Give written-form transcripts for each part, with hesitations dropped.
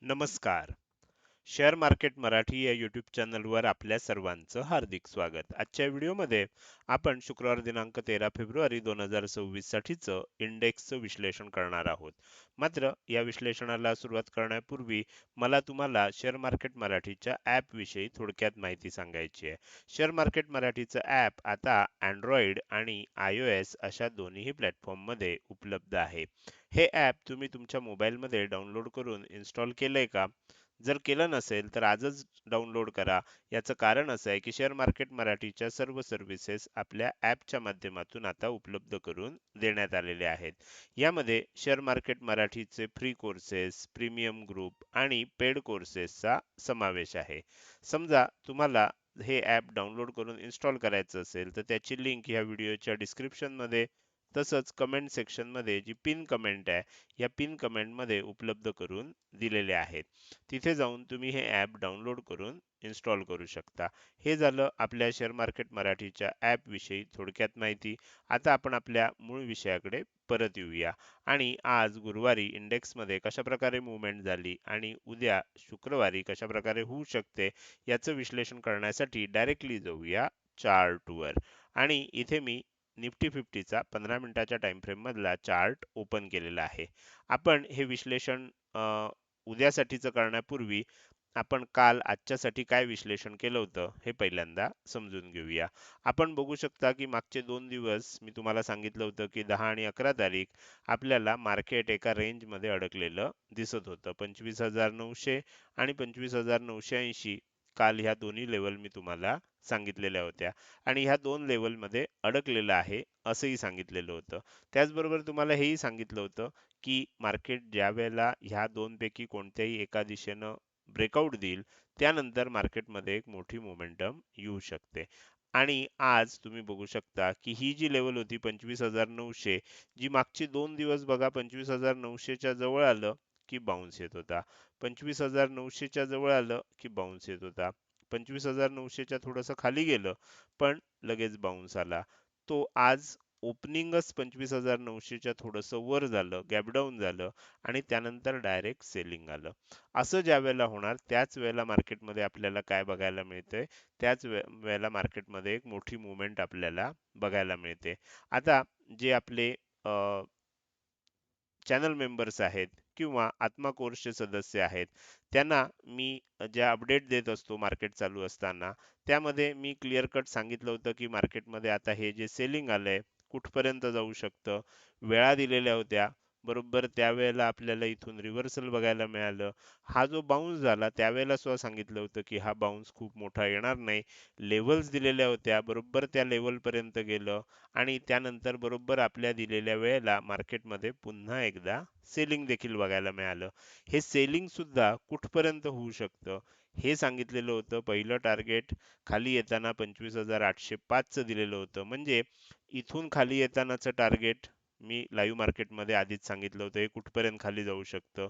नमस्कार. Share market Marathi या YouTube चॅनलवर आपल्या सर्वांचं हार्दिक स्वागत. आजच्या व्हिडिओमध्ये आपण शुक्रवार दिनांक 13 फेब्रुवारी 2026 साठीचं इंडेक्सचं विश्लेषण करणार आहोत. मात्र या विश्लेषणाला सुरुवात करण्यापूर्वी मला तुम्हाला शेअर मार्केट मराठीच्या ॲप विषयी थोडक्यात माहिती सांगायची आहे. शेअर मार्केट मराठीचं ॲप आता Android आणि iOS अशा दोन्ही प्लॅटफॉर्ममध्ये उपलब्ध आहे. हे ॲप तुम्ही तुमच्या मोबाईलमध्ये डाउनलोड करून इन्स्टॉल केलंय का? जर केलं नसेल तर आजच डाउनलोड करा. याचं कारण असं आहे की शेअर मार्केट मराठीच्या सर्व सर्व्हिसेस आपल्या ॲपच्या माध्यमातून आता उपलब्ध करून देण्यात आलेले आहेत. यामध्ये शेअर मार्केट मराठीचे फ्री कोर्सेस, प्रीमियम ग्रुप आणि पेड कोर्सेसचा समावेश आहे. समजा तुम्हाला हे ॲप डाउनलोड करून इन्स्टॉल करायचं असेल तर त्याची लिंक या व्हिडिओच्या डिस्क्रिप्शनमध्ये तसंच कमेंट सेक्शनमध्ये जी पिन कमेंट आहे या पिन कमेंटमध्ये उपलब्ध करून दिलेले आहेत. तिथे जाऊन तुम्ही हे ॲप डाउनलोड करून इन्स्टॉल करू शकता. हे झालं आपल्या शेअर मार्केट मराठीच्या ॲप विषयी थोडक्यात माहिती. आता आपण आपल्या मूळ विषयाकडे परत येऊया आणि आज गुरुवारी इंडेक्समध्ये कशाप्रकारे मूव्हमेंट झाली आणि उद्या शुक्रवारी कशाप्रकारे होऊ शकते याचं विश्लेषण करण्यासाठी डायरेक्टली जाऊया चार्टवर. आणि इथे मी निफ्टी 50चा 15 मिनिटाच्या टाइम फ्रेम मधला चार्ट ओपन केलेला आहे. आपण हे विश्लेषण उद्यासाठीचं करण्यापूर्वी आपण काल आजच्यासाठी काय विश्लेषण केलं होतं हे पहिल्यांदा समजून घेऊया. आपण बघू शकता की मागचे 2 दिवस मी तुम्हाला सांगितलं होतं की 10 आणि 11 तारीख आपल्याला मार्केट एका रेंजमध्ये अडकलेलं दिसत होतं. 25,900 आणि 25,980 काल ह्या दोन्ही लेवल मी तुम्हाला सांगितलेल्या होत्या आणि ह्या दोन लेवलमध्ये अडकलेलं आहे असंही सांगितलेलं होतं. त्याचबरोबर तुम्हाला हेही सांगितलं होतं की मार्केट ज्या वेळेला ह्या दोनपैकी कोणत्याही एका दिशेनं ब्रेकआउट देईल त्यानंतर मार्केटमध्ये एक मोठी मोमेंटम येऊ शकते. आणि आज तुम्ही बघू शकता की ही जी लेवल होती 25,900 जी मागची 2 दिवस बघा 25,900च्या जवळ आलं की बाउन्स येत होता. 25,900च्या जवळ आलं की बाउन्स येत होता. 25,900च्या थोडंसं खाली गेलं पण लगेच बाउन्स आला. तो आज ओपनिंगच 25,900च्या थोडंसं वर झालं, गॅप डाऊन झालं आणि त्यानंतर डायरेक्ट सेलिंग आलं. असं ज्या वेळेला होणार त्याच वेळेला मार्केटमध्ये आपल्याला काय बघायला मिळतंय, त्याच वेळेला मार्केटमध्ये एक मोठी मूव्हमेंट आपल्याला बघायला मिळते. आता जे आपले चॅनल मेंबर्स आहेत किंवा आत्मा कोर्सचे सदस्य आहेत त्यांना मी ज्या अपडेट देत असतो मार्केट चालू असताना त्यामध्ये मी क्लिअर कट सांगितलं होतं की मार्केटमध्ये आता हे जे सेलिंग आलंय कुठपर्यंत जाऊ शकतं, वेळा दिलेल्या होत्या. बरोबर त्यावेळेला आपल्याला इथून रिव्हर्सल बघायला मिळालं. हा जो बाउन्स झाला त्यावेळेला सुद्धा सांगितलं होतं की हा बाउन्स खूप मोठा येणार नाही. लेवल्स दिलेल्या होत्या, बरोबर त्या लेवलपर्यंत गेलं आणि त्यानंतर बरोबर आपल्या दिलेल्या वेळेला मार्केटमध्ये पुन्हा एकदा सेलिंग देखील बघायला मिळालं. हे सेलिंग सुद्धा कुठपर्यंत होऊ शकतं हे सांगितलेलं होतं. पहिलं टार्गेट खाली येताना 25,805 चं दिलेलं होतं. म्हणजे इथून खाली येतानाचं टार्गेट मी लाईव्ह मार्केटमध्ये आधीच सांगितलं होतं हे कुठपर्यंत खाली जाऊ शकतं.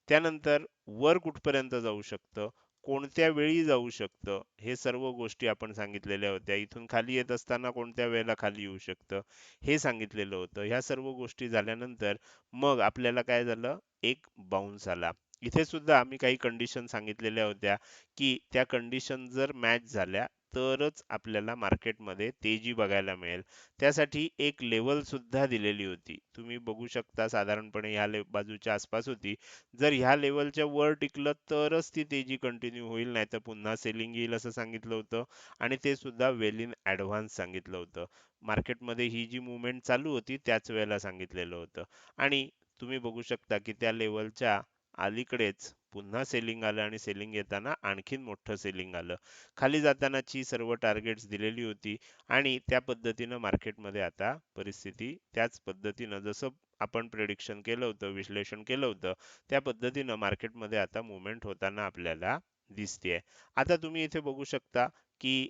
त्यानंतर वर कुठपर्यंत जाऊ शकतं, कोणत्या वेळी जाऊ शकतं, हे सर्व गोष्टी आपण सांगितलेल्या होत्या. इथून खाली येत असताना कोणत्या वेळेला खाली येऊ शकतं हे सांगितलेलं होतं. ह्या सर्व गोष्टी झाल्यानंतर मग आपल्याला काय झालं, एक बाउन्स आला. इथे सुद्धा आम्ही काही कंडिशन सांगितलेल्या होत्या की त्या कंडिशन जर मॅच झाल्या तरच आपल्याला मार्केटमध्ये तेजी बघायला मिळेल. त्यासाठी एक लेवल सुद्धा दिलेली होती. तुम्ही बघू शकता साधारणपणे ह्या बाजूच्या आसपास होती. जर ह्या लेवलच्या वर टिकलं तरच ती तेजी कंटिन्यू होईल, नाहीतर पुन्हा सेलिंग येईल असं सांगितलं होतं आणि ते सुद्धा वेल इन ॲडव्हान्स सांगितलं होतं. मार्केटमध्ये ही जी मूव्हमेंट चालू होती त्याच वेळेला सांगितलेलं होतं आणि तुम्ही बघू शकता की त्या लेवलच्या अलीकडेच पुन्हा सेलिंग आलं आणि सेलिंग येताना आणखीन मोठं सेलिंग आलं. खाली जातानाची सर्व टार्गेट्स दिलेली होती आणि त्या पद्धतीनं मार्केटमध्ये आता परिस्थिती त्याच पद्धतीनं जसं आपण प्रेडिक्शन केलं होतं, विश्लेषण केलं होतं, त्या पद्धतीनं मार्केटमध्ये आता मूव्हमेंट होताना आपल्याला दिसतेय. आता तुम्ही इथे बघू शकता की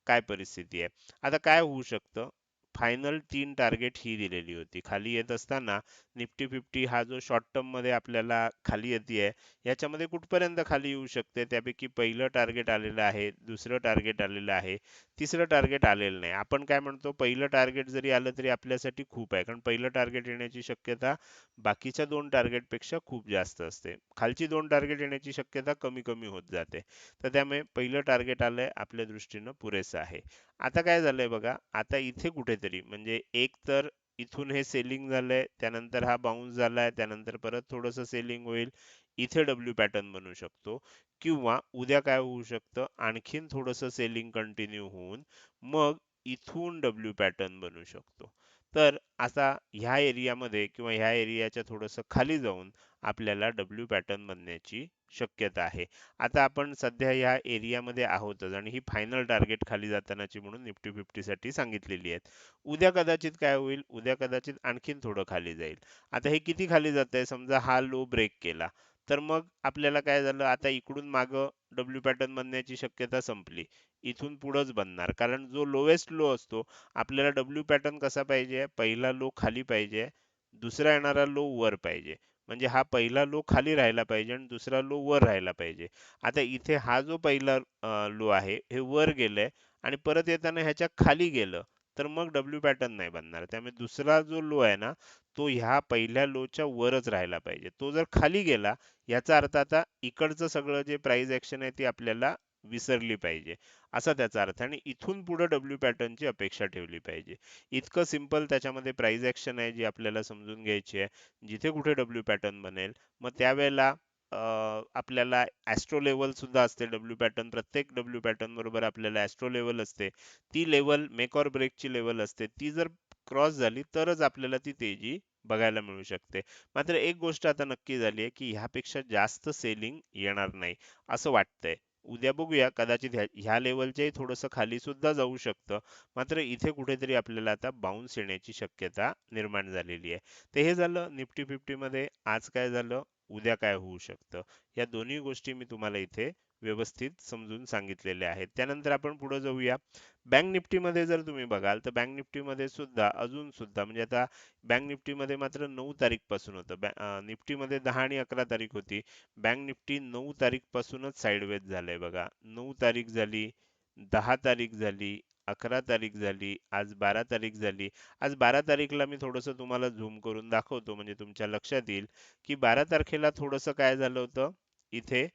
काय परिस्थिती आहे. आता काय होऊ शकतं, फायनल 3 टार्गेट ही दिलेली होती. खाली येत असताना निफ्टी 50 हा जो शॉर्ट टर्म मध्ये आपल्याला खाली येते, याच्यामध्ये कुठपर्यंत खाली येऊ शकते, त्यापैकी पहिलं टार्गेट आलेलं आहे, दुसरं टार्गेट आलेलं आहे, तिसरं टार्गेट आलेलं नाही. आपण काय म्हणतो, पहिलं टार्गेट जरी आलं तरी आपल्यासाठी खूप आहे, कारण पहिलं टार्गेट येण्याची शक्यता बाकीच्या 2 टार्गेट पेक्षा खूप जास्त असते. खालची 2 टार्गेट येण्याची शक्यता कमी कमी होत जाते. तर त्यामुळे पहिलं टार्गेट आलंय आपल्या दृष्टीनं पुरेसं आहे. आता काय झालंय बघा, आता इथे कुठेतरी म्हणजे एक तर इथून हे सेलिंग झालंय, त्यानंतर हा बाउन्स झालाय, त्यानंतर परत थोडंसं सेलिंग होईल, इथे डब्ल्यू पॅटर्न बनू शकतो, किंवा उद्या काय होऊ शकतं, आणखीन थोडंसं सेलिंग कंटिन्यू होऊन मग इथून डब्ल्यू पॅटर्न बनू शकतो. तर आता ह्या एरियामध्ये किंवा ह्या एरियाच्या थोडंसं खाली जाऊन आपल्याला डब्ल्यू पॅटर्न बनण्याची शक्यता आहे. आता आपण सध्या या एरियामध्ये आहोतच आणि ही फायनल टार्गेट खाली जातानाची म्हणून निफ्टी 50 साठी सांगितलेली आहेत. उद्या कदाचित काय होईल, उद्या कदाचित आणखीन थोडं खाली जाईल. आता हे किती खाली जात आहे, समजा हा लो ब्रेक केला, तर मग आपल्याला काय झालं, आता इकडून मागं डब्ल्यू पॅटर्न बनण्याची शक्यता संपली. इथून पुढंच बनणार, कारण जो लोएस्ट लो असतो, आपल्याला डब्ल्यू पॅटर्न कसा पाहिजे, पहिला लो खाली पाहिजे, दुसरा येणारा लो वर पाहिजे. म्हणजे हा पहिला लो खाली राहायला पाहिजे आणि दुसरा लो वर राहायला पाहिजे. आता इथे हा जो पहिला लो आहे हे वर गेलंय आणि परत येताना ह्याच्या खाली गेलं, तर मग डब्ल्यू पॅटर्न नाही बनणार. त्यामुळे दुसरा जो लो आहे ना, तो ह्या पहिल्या लोच्या वरच राहायला पाहिजे. तो जर खाली गेला, याचा अर्थ आता इकडचं सगळं जे प्राइस ऍक्शन आहे ती आपल्याला विसरली पाहिजे, असा त्याचा अर्थ आहे. आणि इथून पुढे डब्ल्यू पॅटर्नची अपेक्षा ठेवली पाहिजे. इतकं सिंपल त्याच्यामध्ये प्राइस ऍक्शन आहे जी आपल्याला समजून घ्यायची आहे. जिथे कुठे डब्ल्यू पॅटर्न बनेल, मग त्यावेळेला आपल्याला ॲस्ट्रो लेवल सुद्धा असते. डब्ल्यू पॅटर्न, प्रत्येक डब्ल्यू पॅटर्न बरोबर आपल्याला ॲस्ट्रो लेवल असते. ती लेवल मेक ऑर ब्रेकची लेवल असते. ती जर क्रॉस झाली तरच आपल्याला ती तेजी बघायला मिळू शकते. मात्र एक गोष्ट आता नक्की झाली आहे, की ह्यापेक्षा जास्त सेलिंग येणार नाही असं वाटतंय. उद्या बघूया, कदाचित ह्या लेवलच्याही थोडंसं खाली सुद्धा जाऊ शकतं. मात्र इथे कुठेतरी आपल्याला आता बाउन्स येण्याची शक्यता निर्माण झालेली आहे. तर हे झालं निफ्टी 50 मध्ये. आज काय झालं, उद्या काय होऊ शकतं, या दोन्ही गोष्टी मी तुम्हाला इथे व्यवस्थित समजून सांगितलेल्या आहेत. त्यानंतर आपण पुढे जाऊया. बँक निफ्टीमध्ये जर तुम्ही बघाल, तर बँक निफ्टीमध्ये सुद्धा अजून सुद्धा म्हणजे आता बँक निफ्टीमध्ये मात्र 9 तारीख पासून होतं. निफ्टीमध्ये 10 आणि 11 तारीख होती. बँक निफ्टी 9 तारीख पासूनच साइडवेज झालंय बघा. 9 तारीख झाली, 10 तारीख झाली, 11 तारीख झाली, आज 12 तारीख झाली. आज 12 तारीखला मी थोडंसं तुम्हाला झूम करून दाखवतो, म्हणजे तुमच्या लक्षात येईल, की 12 तारखेला थोडंसं काय झालं होतं, इथे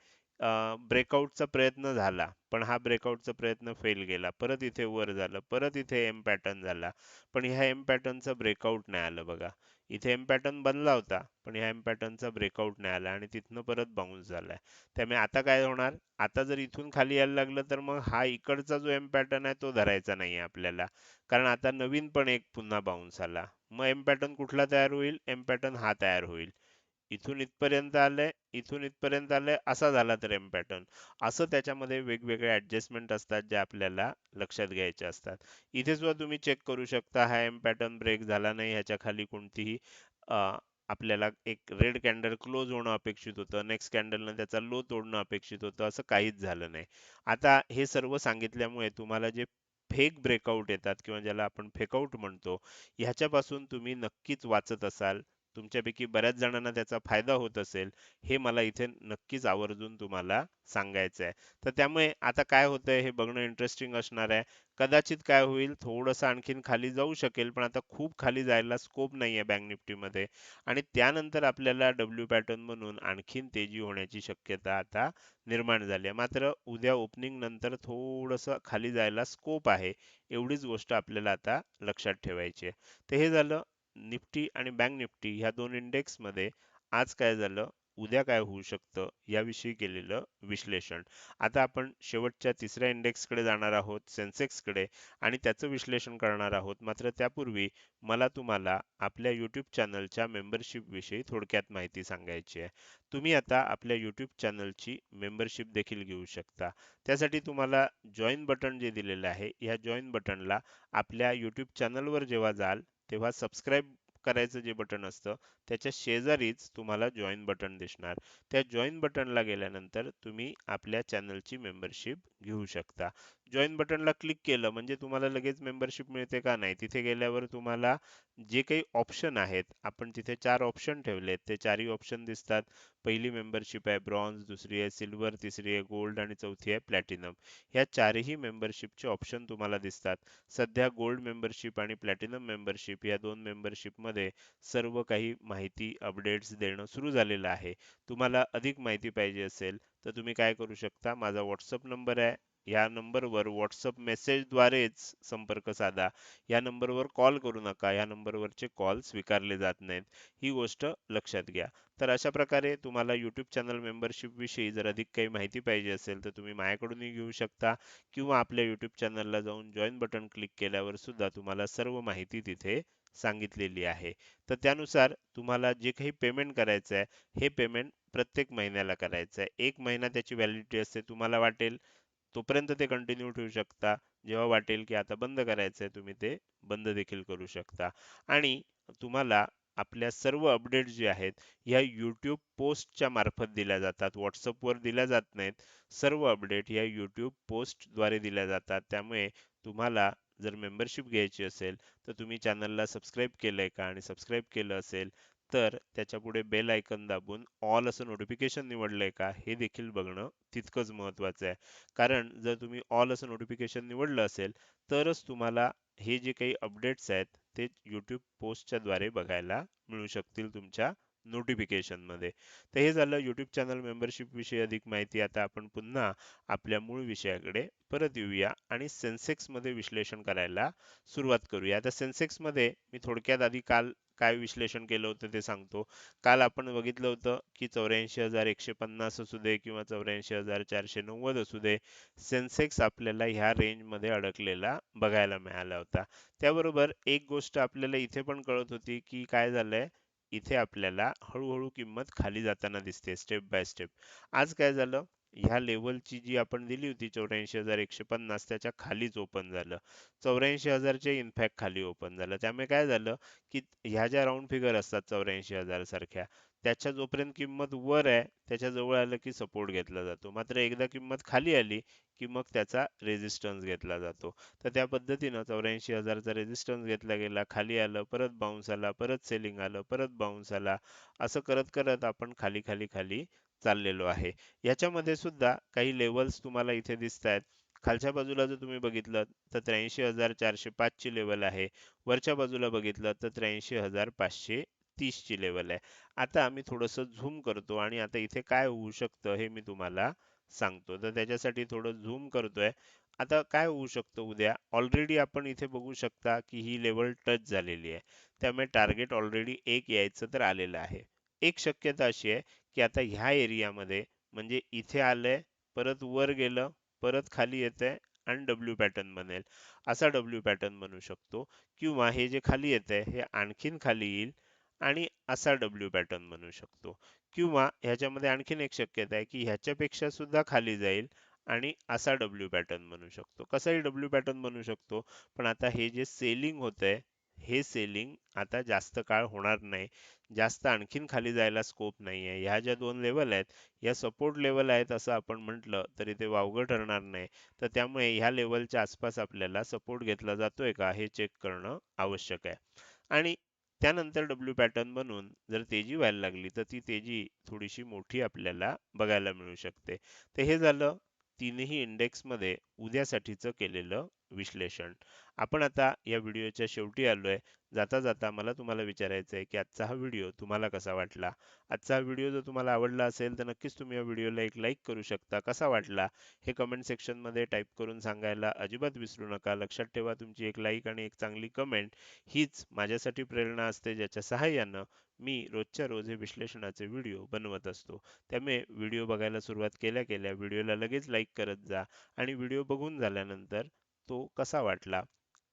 ब्रेकआउटचा प्रयत्न झाला, पण हा ब्रेकआउटचा प्रयत्न फेल गेला. परत इथे वर झालं, परत इथे एम पॅटर्न झाला, पण ह्या एम पॅटर्नचा ब्रेकआउट नाही आलं बघा. इथे एम पॅटर्न बनला होता, पण ह्या एम पॅटर्नचा ब्रेकआउट नाही आला आणि तिथनं परत बाउन्स झालाय. त्यामुळे आता काय होणार, आता जर इथून खाली यायला लागलं, तर मग हा इकडचा जो एम पॅटर्न आहे तो धरायचा नाहीये आपल्याला, कारण आता नवीन पण एक पुन्हा बाउन्स आला. मग एम पॅटर्न कुठला तयार होईल, एम पॅटर्न हा तयार होईल. इथून इथपर्यंत आलंय, इथून इथपर्यंत आलंय, असा झाला तर एम पॅटर्न. असं त्याच्यामध्ये वेगवेगळे ऍडजस्टमेंट असतात जे आपल्याला लक्षात घ्यायचे असतात. इथे सुद्धा तुम्ही चेक करू शकता, हा एम पॅटर्न ब्रेक झाला नाही, ह्याच्या खाली कोणतीही आपल्याला एक रेड कॅन्डल क्लोज होणं अपेक्षित होतं, नेक्स्ट कॅन्डलनं त्याचा लो तोडणं अपेक्षित होतं, असं काहीच झालं नाही. आता हे सर्व सांगितल्यामुळे तुम्हाला जे फेक ब्रेकआउट येतात किंवा ज्याला आपण फेकआउट म्हणतो, ह्याच्यापासून तुम्ही नक्कीच वाचत असाल. तुमच्यापैकी बऱ्याच जणांना त्याचा फायदा होत असेल, हे मला इथे नक्कीच आवर्जून तुम्हाला सांगायचं आहे. तर त्यामुळे आता काय होतंय हे बघणं इंटरेस्टिंग असणार आहे. कदाचित काय होईल, थोडंसं आणखीन खाली जाऊ शकेल, पण आता खूप खाली जायला स्कोप नाहीये बँक निफ्टीमध्ये. आणि त्यानंतर आपल्याला डब्ल्यू पॅटर्न म्हणून आणखीन तेजी होण्याची शक्यता आता निर्माण झाली आहे. मात्र उद्या ओपनिंग नंतर थोडंसं खाली जायला स्कोप आहे, एवढीच गोष्ट आपल्याला आता लक्षात ठेवायची आहे. तर हे झालं निफ्टी आणि बँक निफ्टी ह्या दोन इंडेक्स मध्ये आज काय झालं, उद्या काय होऊ शकतं, याविषयी केलेलं विश्लेषण. आता आपण शेवटच्या तिसऱ्या इंडेक्स कडे जाणार आहोत, सेन्सेक्स कडे, आणि त्याचं विश्लेषण करणार आहोत. मात्र त्यापूर्वी मला तुम्हाला आपल्या युट्यूब चॅनलच्या मेंबरशिप विषयी थोडक्यात माहिती सांगायची आहे. तुम्ही आता आपल्या युट्यूब चॅनलची मेंबरशिप देखील घेऊ शकता. त्यासाठी तुम्हाला जॉईन बटन जे दिलेलं आहे, या जॉईन बटनला आपल्या युट्यूब चॅनलवर जेव्हा जाल, तेव्हा सबस्क्राईब करायचं जे बटन असतं त्याच्या शेजारीच तुम्हाला जॉइन बटन दिसणार. त्या जॉइन बटनला गेल्यानंतर तुम्ही आपल्या चॅनलची मेंबरशिप घेऊ शकता. जॉइन बटनला क्लिक केलं म्हणजे तुम्हाला लगेच मेंबरशिप मिळते का? नाही. तिथे गेल्यावर तुम्हाला जे काही ऑप्शन आहेत, आपण तिथे 4 ऑप्शन ठेवलेत. ते चारही ऑप्शन दिसतात. पहिली मेंबरशिप आहे ब्रॉन्झ, दुसरी आहे सिल्वर, तिसरी आहे गोल्ड आणि चौथी आहे प्लॅटिनम. ह्या चारही मेंबरशिपचे ऑप्शन तुम्हाला दिसतात. सध्या गोल्ड मेंबरशिप आणि प्लॅटिनम मेंबरशिप या दोन मेंबरशिपमध्ये सर्व काही माहिती अपडेट्स देणं सुरू झालेलं आहे. तुम्हाला अधिक माहिती पाहिजे असेल तर तुम्ही काय करू शकता, माझा व्हॉट्सअप नंबर आहे, या नंबरवर व्हॉट्सअप मेसेजद्वारेच संपर्क साधा. या नंबरवर कॉल करू नका, या नंबरवरचे कॉल स्वीकारले जात नाहीत. ही गोष्ट लक्षात घ्या. तर अशा प्रकारे तुम्हाला YouTube चॅनल मेंबरशिप विषयी जर अधिक काही माहिती पाहिजे असेल तर तुम्ही माझ्याकडूनही घेऊ शकता किंवा आपल्या YouTube चॅनलला जाऊन जॉइन बटन क्लिक केल्यावर सुद्धा तुम्हाला सर्व माहिती तिथे सांगितलेली आहे. तर त्यानुसार तुम्हाला जे काही पेमेंट करायचं आहे, हे पेमेंट प्रत्येक महिन्याला करायचं आहे. 1 महिना त्याची व्हॅलिडिटी असते. तुम्हाला वाटेल तोपर्यंत ते कंटिन्यू ठेवू शकता. जेव्हा वाटेल की आता बंद करायचंय, तुम्ही ते बंद देखील करू शकता. आणि तुम्हाला आपल्या सर्व अपडेट्स जे आहेत, ह्या YouTube पोस्टच्या मार्फत दिल्या जातात. WhatsAppवर दिल्या जात नाहीत. सर्व अपडेट या YouTube पोस्टद्वारे दिल्या जातात. त्यामुळे तुम्हाला जर मेंबरशिप घ्यायची असेल, तर तुम्ही चॅनलला सबस्क्राईब केलंय का? आणि सबस्क्राईब केलं असेल, तर त्याच्यापुढे बेल आयकॉन दाबून ऑल असं नोटिफिकेशन निवडलंय का? हे देखील बघणं तितकंच महत्त्वाचं आहे. कारण जर तुम्ही ऑल असं नोटिफिकेशन निवडलं असेल, तरच तुम्हाला हे जे काही अपडेट्स आहेत, ते YouTube पोस्टच्या द्वारे बघायला मिळू शकतील तुमच्या नोटिफिकेशनमध्ये. तर हे झालं YouTube चॅनल मेंबरशिप विषयी अधिक माहिती. आता आपण पुन्हा आपल्या मूळ विषयाकडे परत येऊया आणि सेन्सेक्समध्ये विश्लेषण करायला सुरुवात करूया. आता सेन्सेक्समध्ये मी थोडक्यात आधी काल काय विश्लेषण केलं होतं ते सांगतो. काल आपण बघितलं होतं की 84,150 असू दे किंवा 84,490 असू दे, सेन्सेक्स आपल्याला ह्या रेंजमध्ये अडकलेला बघायला मिळाला होता. त्याबरोबर एक गोष्ट आपल्याला इथे पण कळत होती की काय झालंय, इथे आपल्याला हळूहळू किंमत खाली जाताना दिसते स्टेप बाय स्टेप. आज काय झालं, ह्या लेवलची जी आपण दिली होती 84,150 त्याच्या खालीच ओपन झालं. 84,000च्या इनफॅक्ट खाली ओपन झालं. त्यामुळे काय झालं की ह्या ज्या राउंड फिगर असतात 84,000 सारख्या, त्याच्या जोपर्यंत किंमत वर आहे त्याच्या जवळ आलं की सपोर्ट घेतला जातो. मात्र एकदा किंमत खाली आली की मग त्याचा रेझिस्टन्स घेतला जातो. तर त्या पद्धतीनं 84,000चा रेझिस्टन्स घेतला गेला, खाली आलं, परत बाउन्स आला, परत सेलिंग आलं, परत बाउन्स आला. असं करत करत आपण खाली खाली खाली चाललेलो आहे. याच्यामध्ये सुद्धा काही लेवल्स तुम्हाला इथे दिसत आहेत. खालच्या बाजूला जर तुम्ही बघितलं तर 83,405 ची लेवल आहे. वरच्या बाजूला बघितलं तर 83,530 ची लेवल आहे. आता आम्ही थोडंसं झूम करतो आणि आता इथे काय होऊ शकतं हे मी तुम्हाला सांगतो. तर त्याच्यासाठी थोडं झूम करतोय. आता काय होऊ शकतं उद्या, ऑलरेडी आपण इथे बघू शकता की ही लेवल टच झालेली आहे. त्यामुळे टार्गेट ऑलरेडी एक यायचं तर आलेलं आहे. एक शक्यता अशी आहे की आता ह्या एरियामध्ये म्हणजे इथे आलंय, परत वर गेलं, परत खाली येतंय आणि डब्ल्यू पॅटर्न बनेल. असा डब्ल्यू पॅटर्न बनू शकतो किंवा हे जे खाली येतंय हे आणखीन खाली येईल आणि असा डब्ल्यू पॅटर्न बनू शकतो. किंवा ह्याच्यामध्ये आणखीन एक शक्यता आहे की ह्याच्यापेक्षा सुद्धा खाली जाईल आणि असा डब्ल्यू पॅटर्न बनू शकतो. कसाही डब्ल्यू पॅटर्न बनू शकतो. पण आता हे जे सेलिंग होतंय, हे सेलिंग आता जास्त काळ होणार नाही. जास्त आणखीन खाली जायला स्कोप नाहीये. ह्या ज्या दोन लेवल आहेत, या सपोर्ट लेवल आहेत असं आपण म्हटलं तरी ते वावगं ठरणार नाही. तर त्यामुळे ह्या लेवलच्या आसपास आपल्याला सपोर्ट घेतला जातोय का हे चेक करणं आवश्यक आहे. आणि त्यानंतर डब्ल्यू पॅटर्न बनून जर तेजी व्हायला लागली तर ती तेजी थोडीशी मोठी आपल्याला बघायला मिळू शकते. तर हे झालं तीनही इंडेक्समध्ये उद्यासाठीचं केलेलं विश्लेषण. आपण आता या व्हिडिओच्या शेवटी आलोय. जाता जाता मला तुम्हाला विचारायचं आहे की आजचा हा व्हिडिओ तुम्हाला कसा वाटला? आजचा हा व्हिडिओ जर तुम्हाला आवडला असेल तर नक्कीच तुम्ही या व्हिडिओला एक लाईक करू शकता. कसा वाटला हे कमेंट सेक्शनमध्ये टाईप करून सांगायला अजिबात विसरू नका. लक्षात ठेवा, तुमची एक लाईक आणि एक चांगली कमेंट हीच माझ्यासाठी प्रेरणा असते, ज्याच्या सहाय्यानं मी रोजच्या रोज हे विश्लेषणाचे व्हिडिओ बनवत असतो. त्यामुळे व्हिडिओ बघायला सुरुवात केल्या केल्या व्हिडिओला लगेच लाईक करत जा आणि व्हिडिओ बघून झाल्यानंतर तो कसा वाटला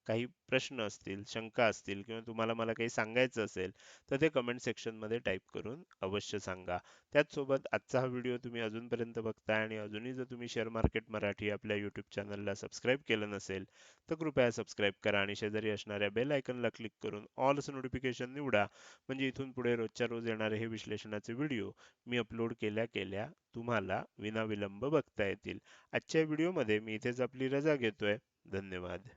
काही प्रश्न असतील, शंका असतील किंवा तुम्हाला मला काही सांगायचं असेल, तर ते कमेंट सेक्शनमध्ये टाईप करून अवश्य सांगा. त्याचसोबत आजचा हा व्हिडिओ तुम्ही अजूनपर्यंत बघताय आणि अजूनही जर तुम्ही शेअर मार्केट मराठी आपल्या YouTube चॅनलला सबस्क्राईब केलं नसेल, तर कृपया सबस्क्राईब करा आणि शेजारी असणाऱ्या बेल आयकॉनला क्लिक करून ऑलचं नोटिफिकेशन निवडा. म्हणजे इथून पुढे रोजच्या रोज येणारे हे विश्लेषणाचे व्हिडिओ मी अपलोड केल्या केल्या तुम्हाला विनाविलंब बघता येतील. आजच्या व्हिडिओमध्ये मी इथेच आपली रजा घेतोय. धन्यवाद.